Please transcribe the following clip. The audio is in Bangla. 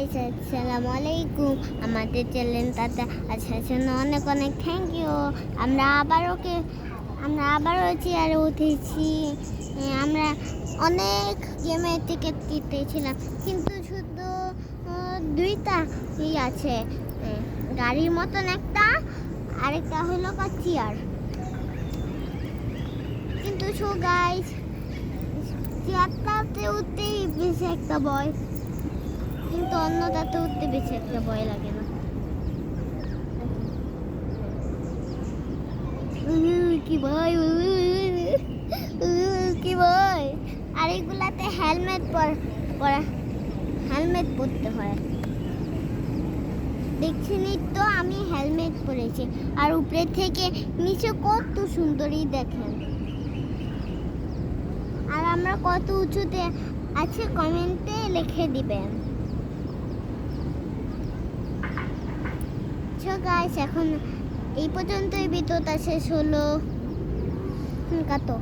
গাইস, আসসালামু আলাইকুম। আমাদের চ্যানেলটাতে আসার জন্য অনেক অনেক থ্যাংক ইউ। আমরা আবারও চেয়ারে উঠেছি। আমরা অনেক গেমের টিকিট কেটেছিলাম, কিন্তু শুধু দুইটা আছে, গাড়ির মতন একটা, আরেকটা হলো চেয়ার। কিন্তু গাইস, চেয়ারটাতে উঠতেই বেশি একটা ভয়, কিন্তু অন্যটাতে উঠতে বেশি একটা ভয় লাগে না। কি ভয়, কি ভয়। আর এগুলাতে হেলমেট পরতে হয়। দেখছেনই তো, আমি হেলমেট পরেছি। আর উপরে থেকে নিচে কত সুন্দরই দেখেন। আর আমরা কত উঁচুতে আছে কমেন্টে লিখে দিবেন। গাইস, এখন এই পর্যন্তই ভিডিওটা শেষ হলো। কাটো।